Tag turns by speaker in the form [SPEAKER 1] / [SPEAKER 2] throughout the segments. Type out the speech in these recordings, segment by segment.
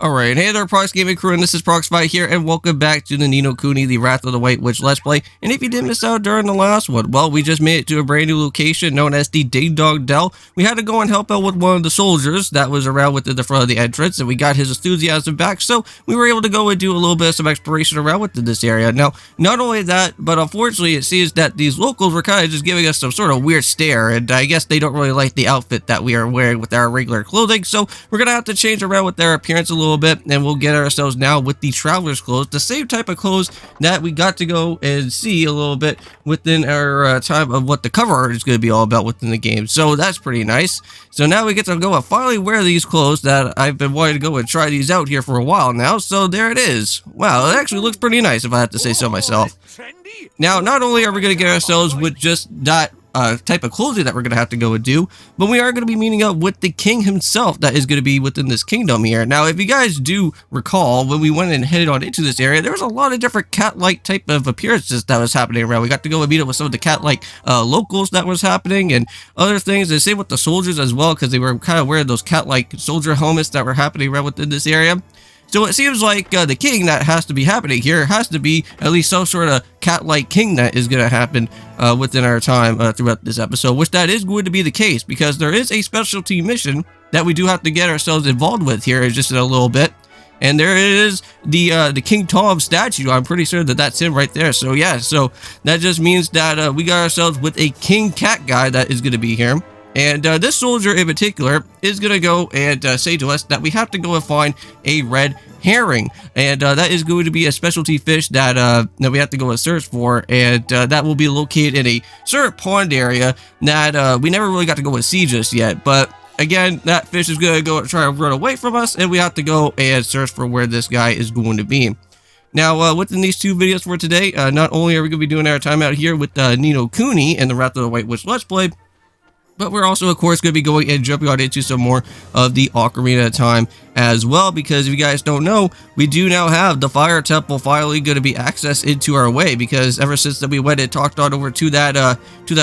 [SPEAKER 1] Alright, hey there Prox Gaming Crew, and this is Proxify here, and welcome back to the Ni No Kuni, the Wrath of the White Witch Let's Play. And if you did miss out during the last one, well, we just made it to a brand new location known as the Ding Dong Dell. We had to go and help out with one of the soldiers that was around within the front of the entrance, and we got his enthusiasm back, so we were able to go and do a little bit of some exploration around within this area. Now, not only that, but unfortunately it seems that these locals were kind of just giving us some sort of weird stare, and I guess they don't really like the outfit that we are wearing with our regular clothing, so we're gonna have to change around with their appearance a little bit, and we'll get ourselves now with the traveler's clothes, the same type of clothes that we got to go and see a little bit within our time of what the cover art is going to be all about within the game. So that's pretty nice. So now we get to go and finally wear these clothes that I've been wanting to go and try these out here for a while now. So there it is. Wow, it actually looks pretty nice if I have to say so myself. Now, not only are we going to get ourselves with just that type of clothing that we're going to have to go and do, but we are going to be meeting up with the king himself that is going to be within this kingdom here. Now, if you guys do recall, when we went and headed on into this area, there was a lot of different cat-like type of appearances that was happening around. We got to go and meet up with some of the cat-like locals that was happening and other things. And same with the soldiers as well, because they were kind of wearing those cat-like soldier helmets that were happening around within this area. So it seems like the king that has to be happening here has to be at least some sort of cat-like king that is going to happen within our time throughout this episode, which that is going to be the case, because there is a specialty mission that we do have to get ourselves involved with here just in a little bit. And there is the King Tom statue. I'm pretty sure that that's him right there. So yeah, so that just means that we got ourselves with a king cat guy that is going to be here. And this soldier in particular is going to go and say to us that we have to go and find a red herring. And that is going to be a specialty fish that that we have to go and search for. And that will be located in a certain pond area that we never really got to go and see just yet. But again, that fish is going to go and try to run away from us. And we have to go and search for where this guy is going to be. Now, within these two videos for today, not only are we going to be doing our time out here with Ni No Kuni and the Wrath of the White Witch Let's Play, but we're also, of course, going to be going and jumping on into some more of the Ocarina of Time as well, because if you guys don't know, we do now have the Fire Temple finally going to be accessed into our way, because ever since that we went and talked on over to that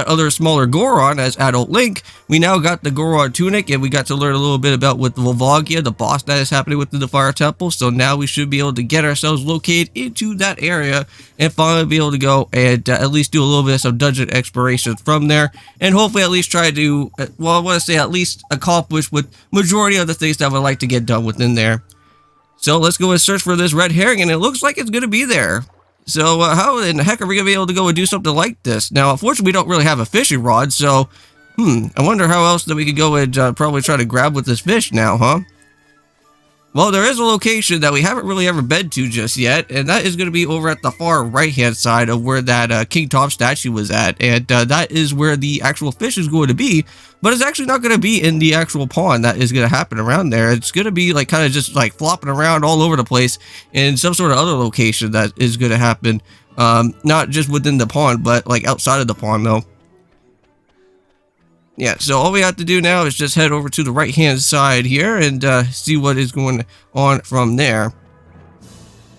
[SPEAKER 1] other smaller Goron as Adult Link, we now got the Goron tunic, and we got to learn a little bit about with Volvagia, the boss that is happening within the Fire Temple. So now we should be able to get ourselves located into that area and finally be able to go and at least do a little bit of some dungeon exploration from there, and hopefully at least try to, well, I want to say at least accomplish with majority of the things that I would like to get done within there. So let's go and search for this red herring, and it looks like it's going to be there. So how in the heck are we going to be able to go and do something like this? Now, unfortunately, we don't really have a fishing rod, so I wonder how else that we could go and probably try to grab with this fish now, huh? Well, there is a location that we haven't really ever been to just yet, and that is going to be over at the far right-hand side of where that King Tom statue was at, and that is where the actual fish is going to be, but it's actually not going to be in the actual pond that is going to happen around there. It's going to be like kind of just like flopping around all over the place in some sort of other location that is going to happen, not just within the pond, but like outside of the pond, though. Yeah, so all we have to do now is just head over to the right-hand side here and see what is going on from there.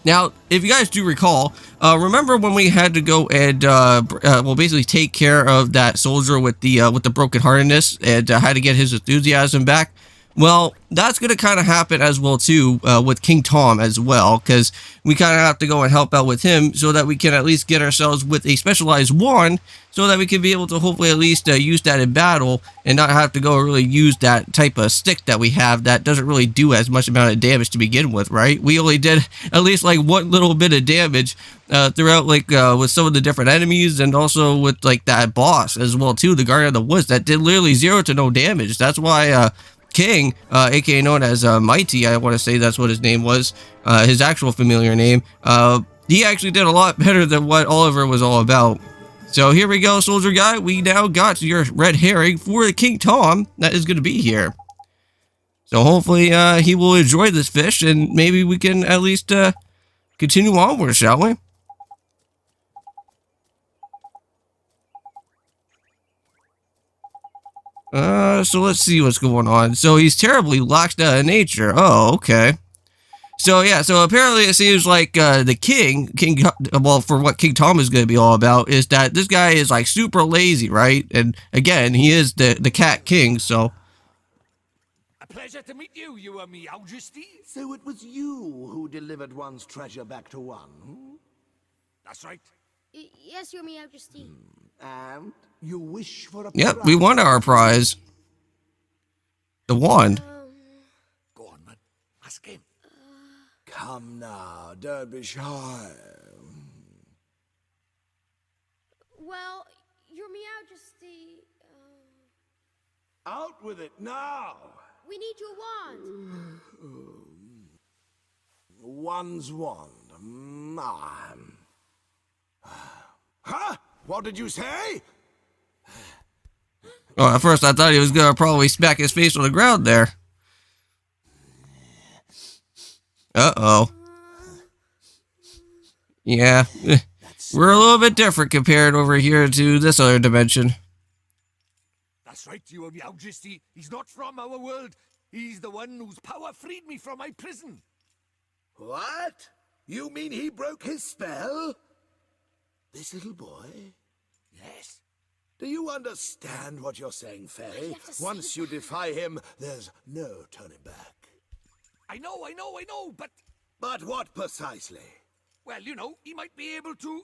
[SPEAKER 1] Now, if you guys do recall, remember when we had to go and, well, basically take care of that soldier with the brokenheartedness and had to get his enthusiasm back? Well, that's going to kind of happen as well, too, with King Tom as well, because we kind of have to go and help out with him so that we can at least get ourselves with a specialized wand so that we can be able to hopefully at least use that in battle and not have to go really use that type of stick that we have that doesn't really do as much amount of damage to begin with, right? We only did at least like one little bit of damage throughout, like, with some of the different enemies and also with, like, that boss as well, too, the Guardian of the Woods, that did literally 0 to no damage. That's why, King, aka known as Mighty, I want to say that's what his name was, his actual familiar name, he actually did a lot better than what Oliver was all about. So here we go, soldier guy, we now got your red herring for the King Tom that is going to be here. So hopefully he will enjoy this fish, and maybe we can at least continue onward, shall we? So let's see what's going on. So he's terribly locked out of nature. Oh, okay. So yeah, so apparently it seems like the king, well, for what King Tom is going to be all about, is that this guy is like super lazy, right? And again, he is the cat king, so
[SPEAKER 2] pleasure to meet you, your Majesty.
[SPEAKER 3] So it was you who delivered one's treasure back to one? Hmm?
[SPEAKER 2] That's right.
[SPEAKER 4] Yes, your Majesty.
[SPEAKER 3] And you wish for a
[SPEAKER 1] Yep, we won our prize. The wand.
[SPEAKER 2] Go on, man. Ask him.
[SPEAKER 3] Come now, don't be shy.
[SPEAKER 4] Well, your Majesty,
[SPEAKER 3] Out with it now!
[SPEAKER 4] we need your wand.
[SPEAKER 3] One's wand. Huh? What did you say?
[SPEAKER 1] Oh, at first I thought he was gonna probably smack his face on the ground there. Uh-oh. Yeah, we're a little bit different compared over here to this other dimension.
[SPEAKER 2] That's right, your Majesty. He's not from our world. He's the one whose power freed me from my prison.
[SPEAKER 3] What? You mean he broke his spell? This little boy?
[SPEAKER 2] Yes.
[SPEAKER 3] Do you understand what you're saying, Fairy? Once you defy him, there's no turning back.
[SPEAKER 2] I know, but...
[SPEAKER 3] But what precisely?
[SPEAKER 2] Well, you know, he might be able to...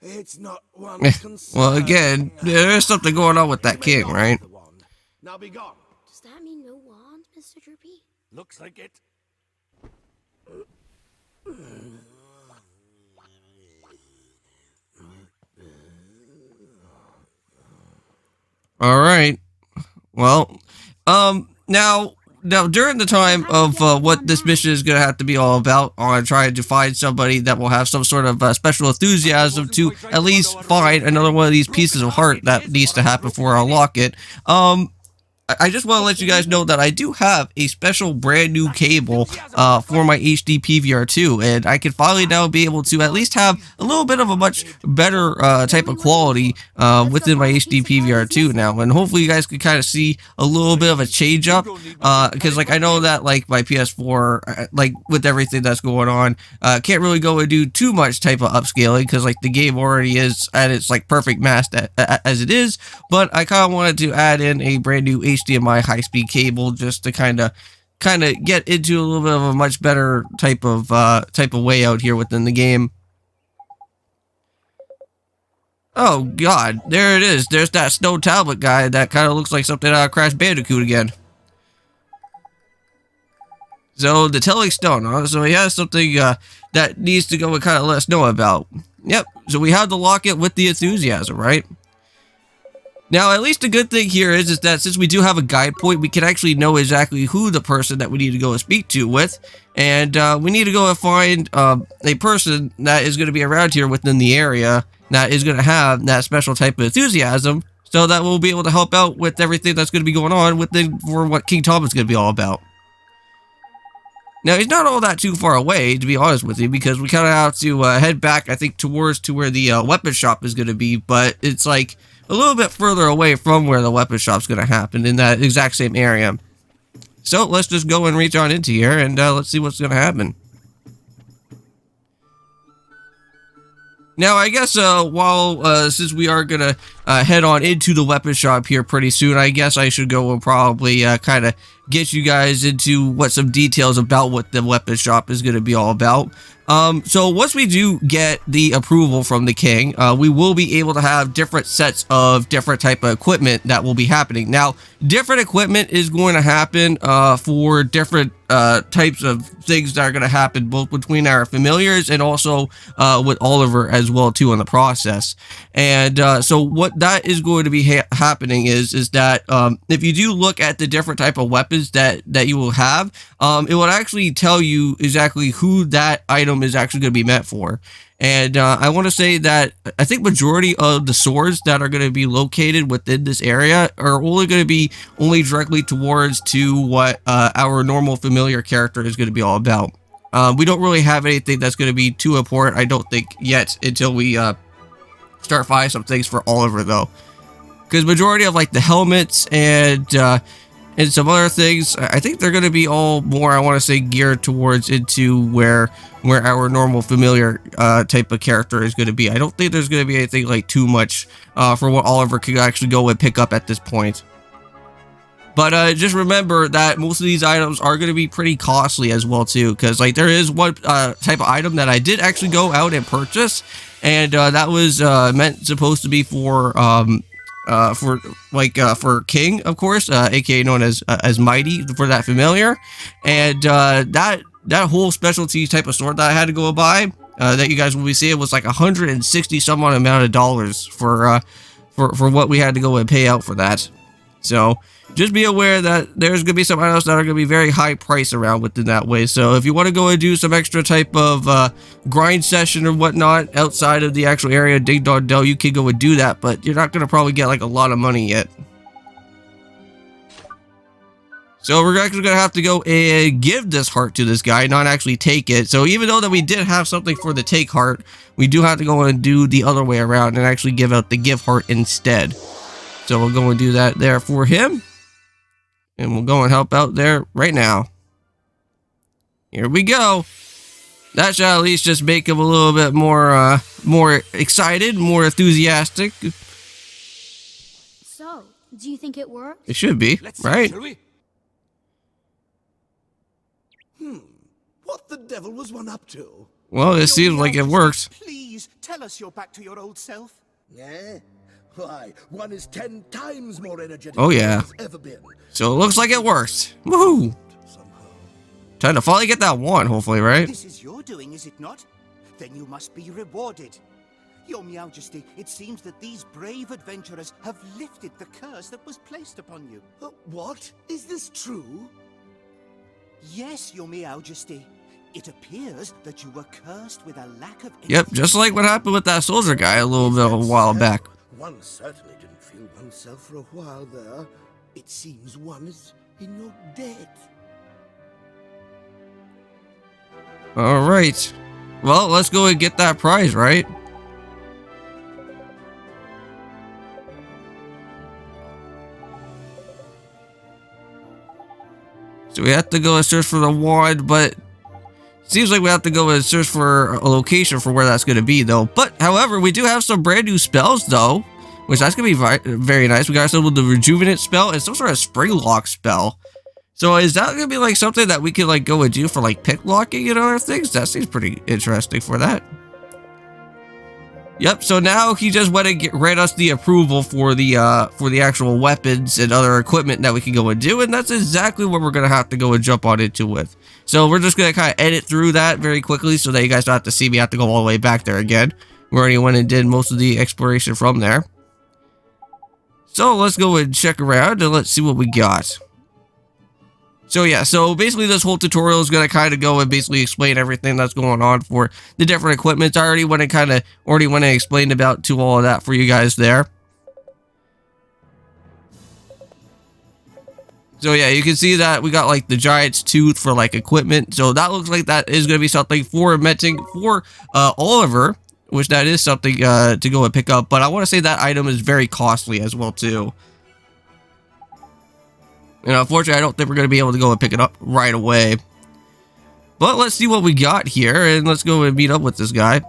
[SPEAKER 3] It's not one's concern.
[SPEAKER 1] Well, again, there's something going on with that king, right?
[SPEAKER 3] Now be gone.
[SPEAKER 4] Does that mean no wand, Mr. Droopy?
[SPEAKER 2] Looks like it.
[SPEAKER 1] All right. Well, now during the time of what this mission is going to have to be all about, on trying to find somebody that will have some sort of special enthusiasm to at least find another one of these pieces of heart that needs to happen before I unlock it. I just want to let you guys know that I do have a special brand new cable for my HD PVR2, and I can finally now be able to at least have a little bit of a much better type of quality within my HD PVR2 now, and hopefully you guys can kind of see a little bit of a change up, because like I know that like my PS4, like with everything that's going on, can't really go and do too much type of upscaling because like the game already is at its like perfect mass as it is, but I kind of wanted to add in a brand new HDMI high-speed cable just to kind of get into a little bit of a much better type of way out here within the game. Oh god, there it is. There's that snow tablet guy that kind of looks like something out of Crash Bandicoot again. So the telling stone, huh? So he has something that needs to go and kind of let us know about. Yep. So we have the locket with the enthusiasm, right? Now, at least the good thing here is that since we do have a guide point, we can actually know exactly who the person that we need to go and speak to with. And we need to go and find a person that is going to be around here within the area that is going to have that special type of enthusiasm, so that we'll be able to help out with everything that's going to be going on for what King Tom is going to be all about. Now, he's not all that too far away, to be honest with you, because we kind of have to head back, I think, towards to where the weapon shop is going to be, but it's like a little bit further away from where the weapon shop's going to happen in that exact same area. So let's just go and reach on into here and let's see what's going to happen. Now, I guess since we are going to head on into the weapon shop here pretty soon, I guess I should go and probably kind of get you guys into some details about what the weapon shop is going to be all about. So once we do get the approval from the king, we will be able to have different sets of different type of equipment that will be happening. Now, different equipment is going to happen for different types of things that are going to happen both between our familiars and also with Oliver as well too in the process. And so what that is going to be happening is that if you do look at the different type of weapons that you will have, it will actually tell you exactly who that item is actually going to be meant for. And I want to say that I think majority of the swords that are going to be located within this area are only going to be directly towards to what our normal familiar character is going to be all about. We don't really have anything that's going to be too important, I don't think, yet, until we start finding some things for Oliver, though. Because majority of like the helmets and and some other things. I think they're going to be all more, I want to say, geared towards into where our normal familiar type of character is going to be. I don't think there's going to be anything like too much for what Oliver could actually go and pick up at this point. But just remember that most of these items are going to be pretty costly as well too, because like there is one type of item that I did actually go out and purchase, and that was supposed to be for King, of course, aka known as Mighty, for that familiar, and that whole specialty type of sword that I had to go buy, that you guys will be seeing, was like 160 some odd amount of dollars for what we had to go and pay out for that. So just be aware that there's going to be some items that are going to be very high price around within that way. So if you want to go and do some extra type of grind session or whatnot outside of the actual area of Ding Dong Dell, you can go and do that, but you're not going to probably get like a lot of money yet. So we're actually going to have to go and give this heart to this guy, not actually take it. So even though that we did have something for the take heart, we do have to go and do the other way around and actually give out the give heart instead. So we'll go and do that there for him. And we'll go and help out there right now. Here we go. That should at least just make him a little bit more excited, more enthusiastic.
[SPEAKER 4] So, do you think it worked?
[SPEAKER 1] It should be, right?
[SPEAKER 2] Shall we?
[SPEAKER 3] What the devil was one up to?
[SPEAKER 1] Well, it seems like it works.
[SPEAKER 5] Please, tell us you're back to your old self.
[SPEAKER 3] Eh? Why, one is 10 times more energetic
[SPEAKER 1] Oh,
[SPEAKER 3] than
[SPEAKER 1] yeah.
[SPEAKER 3] it's ever been.
[SPEAKER 1] So it looks like it worked. Woohoo! Time to finally get that one, hopefully, right?
[SPEAKER 5] This is your doing, is it not? Then you must be rewarded. Your Majesty, it seems that these brave adventurers have lifted the curse that was placed upon you.
[SPEAKER 3] What? Is this true?
[SPEAKER 5] Yes, Your Majesty. It appears that you were cursed with a lack of...
[SPEAKER 1] Yep, just like what happened with that soldier guy a while back.
[SPEAKER 3] One certainly didn't feel oneself for a while there. It seems one is in your debt.
[SPEAKER 1] Alright. Well, let's go and get that prize, right? So we have to go and search for the wand, but seems like we have to go and search for a location for where that's going to be, though. But, however, we do have some brand new spells, though, which that's going to be very nice. We got ourselves with the Rejuvenate spell and some sort of Spring Lock spell. So is that going to be like something that we could like go and do for like pick locking and other things? That seems pretty interesting for that. Yep, so now he just went and grant us the approval for the actual weapons and other equipment that we can go and do, and that's exactly what we're going to have to go and jump on into with. So we're just going to kind of edit through that very quickly so that you guys don't have to see me have to go all the way back there again. We already went and did most of the exploration from there. So let's go and check around and let's see what we got. So yeah, so basically this whole tutorial is going to kind of go and basically explain everything that's going on for the different equipment. I already went and explained about to all of that for you guys there. So yeah, you can see that we got like the giant's tooth for like equipment. So that looks like that is going to be something for inventing for Oliver, which that is something to go and pick up. But I want to say that item is very costly as well too. And unfortunately, I don't think we're going to be able to go and pick it up right away. But let's see what we got here, and let's go and meet up with this guy.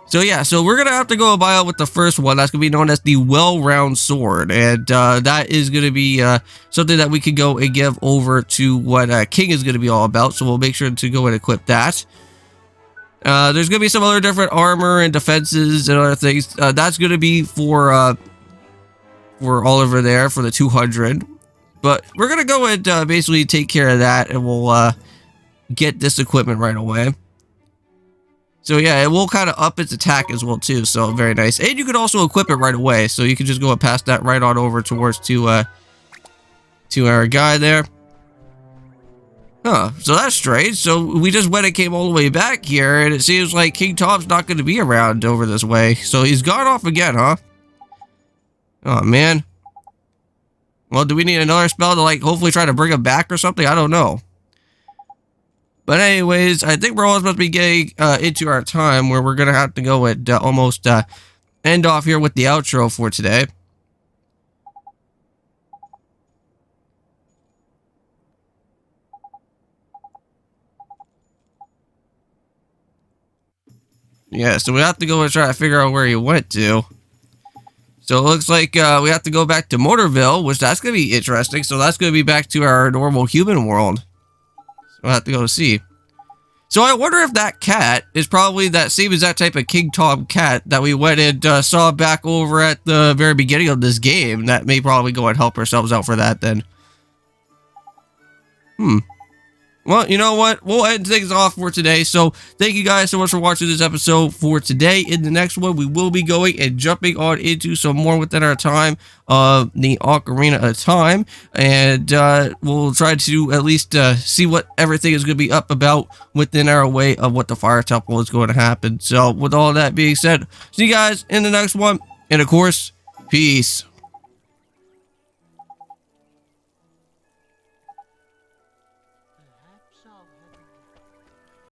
[SPEAKER 1] So yeah, so we're going to have to go and buy out with the first one. That's going to be known as the Well-Round Sword. And that is going to be something that we can go and give over to what King is going to be all about. So we'll make sure to go and equip that. There's going to be some other different armor and defenses and other things. That's going to be for Oliver there for the 200. But we're going to go and basically take care of that, and we'll get this equipment right away. So yeah, it will kind of up its attack as well too, so very nice. And you can also equip it right away, so you can just go and pass that right on over towards to our guy there. Huh, so that's strange. So we just went and came all the way back here, and it seems like King Tom's not going to be around over this way. So he's gone off again, huh? Oh, man. Well, do we need another spell to, like, hopefully try to bring him back or something? I don't know. But anyways, I think we're all supposed to be getting into our time where we're going to have to go and almost end off here with the outro for today. Yeah, so we have to go and try to figure out where he went to. So it looks like we have to go back to Motorville, which that's going to be interesting. So that's going to be back to our normal human world. So we'll have to go see. So I wonder if that cat is probably that same exact type of King Tom cat that we went and saw back over at the very beginning of this game. That may probably go and help ourselves out for that then. Well, you know what? We'll end things off for today. So thank you guys so much for watching this episode for today. In the next one, we will be going and jumping on into some more within our time of the Ocarina of Time. And we'll try to at least see what everything is going to be up about within our way of what the Fire Temple is going to happen. So with all that being said, see you guys in the next one. And of course, peace.